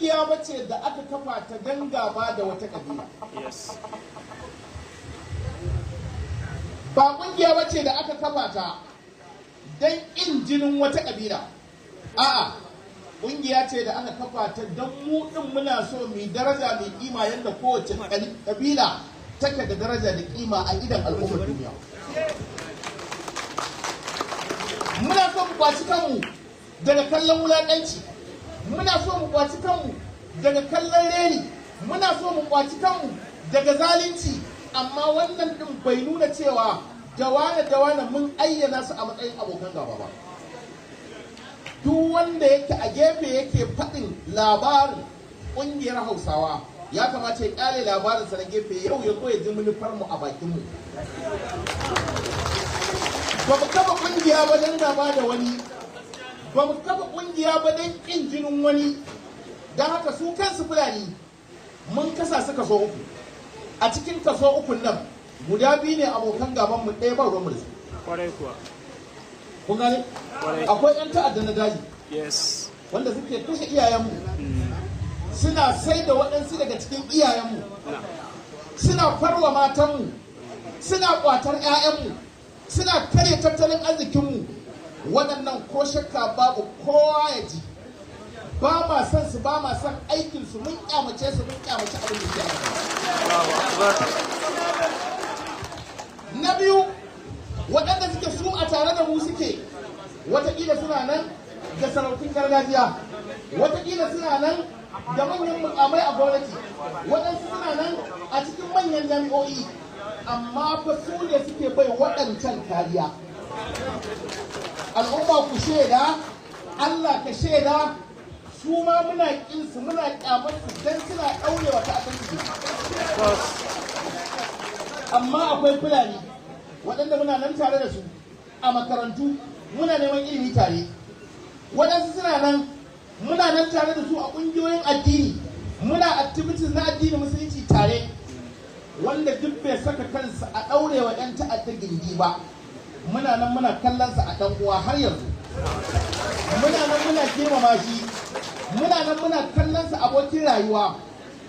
ƙungiya ba ce da aka kafa ta don gaba da wata ƙabila. Ba ƙungiya ba ce da aka kafa ta don ƙin jinin wata ƙabila. A'a, ƙungiya ce da aka kafa ta don mu ɗin muna so mu daraja mai kima yadda kowace ƙabila take da daraja da kima a idan al'ummar duniya. Muna so mu kwaci kanmu daga kallon wulaƙanci, muna so mu kwaci kanmu daga kallon reni, muna so mu kwaci kanmu daga zalunci, amma wannan ɗin bai nuna cewa da wane mun ayyana su a matsayin abokan gaba ba. Duk wanda yake a gefe yake faɗin labarin ƙungiyar Hausawa ya kamata ya ƙare labarinsa na gefe yau ya zo ya ji manufarmu a bakinmu. Ba mu kafa ƙungiya ba don gaba da wani, ba mu kafa ƙungiya ba don ƙin jinin wani, don haka su kansu Fulani mun kasa su kaso uku. A cikin kaso ukun nan guda biyu ne abokan gabanmu, ɗaya ba ruwanmu da su. Kwarai kuwa. Kun gane? Akwai 'yan ta'adda na daji. Yes. Wanda suke kashe iyayenmu. Suna sai da waɗansu daga cikin iyayenmu. Suna farwa matanmu. Suna ƙwatar 'ya'yanmu. Suna karya tattalin arzikinmu. Waɗannan ko shakka babu kowa ya ji. Ba ma son su, ba ma son aikinsu, mun kyamace su, mun kyamace abin da ke. Na biyu, waɗanda suke su a tare da mu suke, wataƙila suna nan da sarautun gargajiya, wataƙila suna nan da manyan mukamai a gwamnati, waɗansu suna nan a cikin manyan jami'o'i, amma fa su ne suke bai waɗancan kariya. Al'umma ku shaida, Allah ka shaida, su ma muna ƙinsu, muna ƙyamarsu don suna ɗaurewa ta akan. Amma akwai Fulani waɗanda muna nan tare da su a makarantu, muna neman ilimi tare. Waɗansu suna nan muna nan tare da su a ƙungiyoyin addini, muna activities na addini musulunci tare. Wanda duk bai saka kansa a ɗaurewa 'yan ta'adda gindi ba, muna nan muna kallonsa a ɗan uwa har yanzu. Muna nan muna girmama shi, muna nan muna kallonsa abokin rayuwa.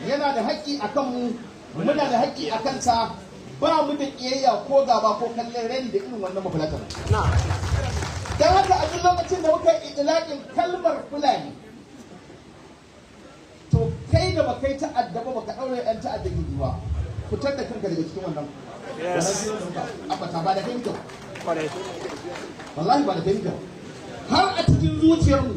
Yana da haƙƙi a kanmu, muna da haƙƙi a kansa. Ba mu da ƙiyayya ko gaba ko kallon rani da irin wannan mafulatar. Don haka a duk lokacin da muka yi itilaƙin kalmar Fulani, to kai da baka yi ta'adda ba baka ɗaure 'yan ta'adda gidi ba, fitar da kanka daga cikin wannan. Abata ba da fahimta. Wallahi ba da fahimta. Har a cikin zuciyarmu